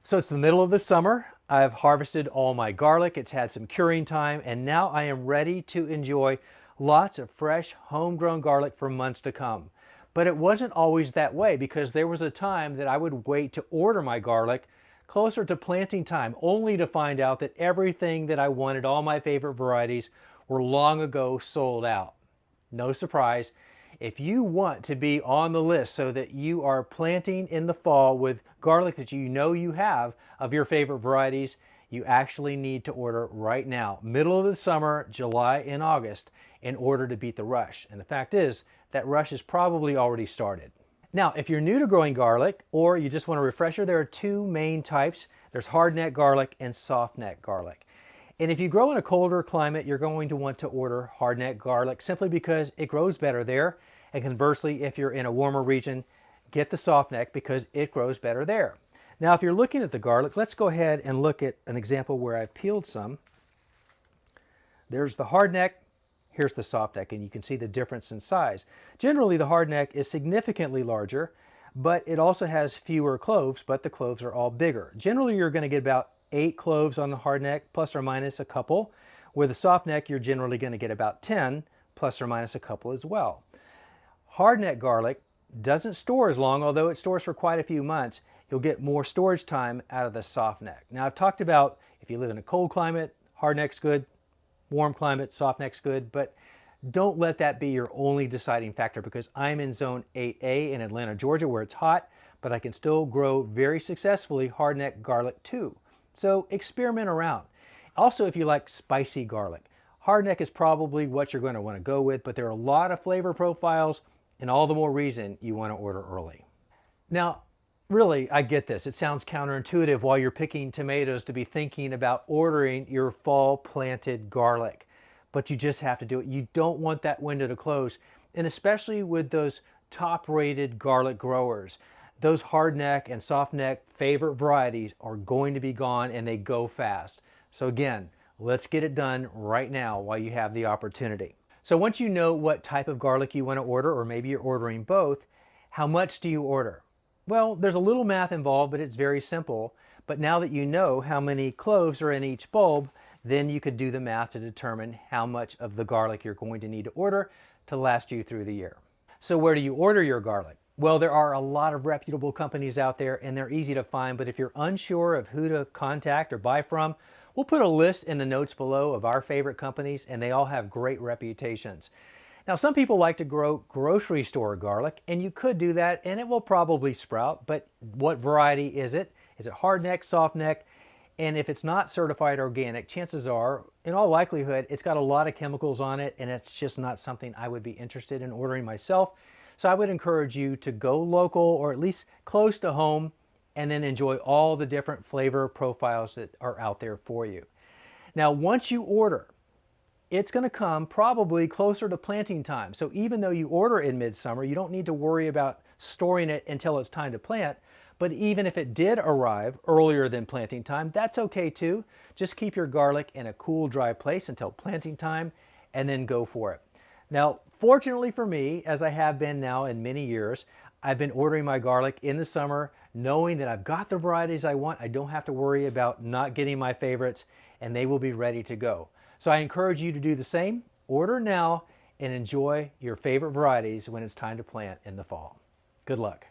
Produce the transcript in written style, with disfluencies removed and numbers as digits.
So it's the middle of the summer. I've harvested all my garlic. It's had some curing time, and now I am ready to enjoy lots of fresh, homegrown garlic for months to come. But it wasn't always that way because there was a time that I would wait to order my garlic closer to planting time, only to find out that everything that I wanted, all my favorite varieties, were long ago sold out. No surprise. If you want to be on the list so that you are planting in the fall with garlic that you know you have of your favorite varieties, you actually need to order right now, middle of the summer, July and August, in order to beat the rush. And the fact is, that rush is probably already started. Now, if you're new to growing garlic or you just want a refresher, there are two main types. There's hardneck garlic and softneck garlic. And if you grow in a colder climate, you're going to want to order hardneck garlic simply because it grows better there. And conversely, if you're in a warmer region, get the softneck because it grows better there. Now, if you're looking at the garlic, let's go ahead and look at an example where I've peeled some. There's the hardneck, here's the softneck, and you can see the difference in size. Generally, the hardneck is significantly larger, but it also has fewer cloves, but the cloves are all bigger. Generally, you're going to get about 8 cloves on the hardneck, plus or minus a couple. With the softneck, you're generally going to get about 10, plus or minus a couple as well. Hardneck garlic doesn't store as long, although it stores for quite a few months. You'll get more storage time out of the softneck. Now, I've talked about if you live in a cold climate, hardneck's good, warm climate, softneck's good, but don't let that be your only deciding factor because I'm in zone 8A in Atlanta, Georgia, where it's hot, but I can still grow very successfully hardneck garlic too. So experiment around. Also, if you like spicy garlic, hardneck is probably what you're going to want to go with, but there are a lot of flavor profiles and all the more reason you want to order early. Now, really, I get this. It sounds counterintuitive while you're picking tomatoes to be thinking about ordering your fall planted garlic, but you just have to do it. You don't want that window to close, and especially with those top-rated garlic growers. Those hardneck and softneck favorite varieties are going to be gone and they go fast. So again, let's get it done right now while you have the opportunity. So once you know what type of garlic you want to order, or maybe you're ordering both, how much do you order? Well, there's a little math involved, but it's very simple. But now that you know how many cloves are in each bulb, then you could do the math to determine how much of the garlic you're going to need to order to last you through the year. So where do you order your garlic? Well, there are a lot of reputable companies out there and they're easy to find, but if you're unsure of who to contact or buy from, we'll put a list in the notes below of our favorite companies and they all have great reputations. Now, some people like to grow grocery store garlic, and you could do that and it will probably sprout, but what variety is it? Is it hardneck, softneck? And if it's not certified organic, chances are, in all likelihood, it's got a lot of chemicals on it and it's just not something I would be interested in ordering myself. So I would encourage you to go local or at least close to home and then enjoy all the different flavor profiles that are out there for you. Now, once you order, it's going to come probably closer to planting time. So even though you order in midsummer, you don't need to worry about storing it until it's time to plant. But even if it did arrive earlier than planting time, that's okay too. Just keep your garlic in a cool, dry place until planting time and then go for it. Now, fortunately for me, as I have been now in many years, I've been ordering my garlic in the summer, knowing that I've got the varieties I want. I don't have to worry about not getting my favorites, and they will be ready to go. So I encourage you to do the same. Order now and enjoy your favorite varieties when it's time to plant in the fall. Good luck.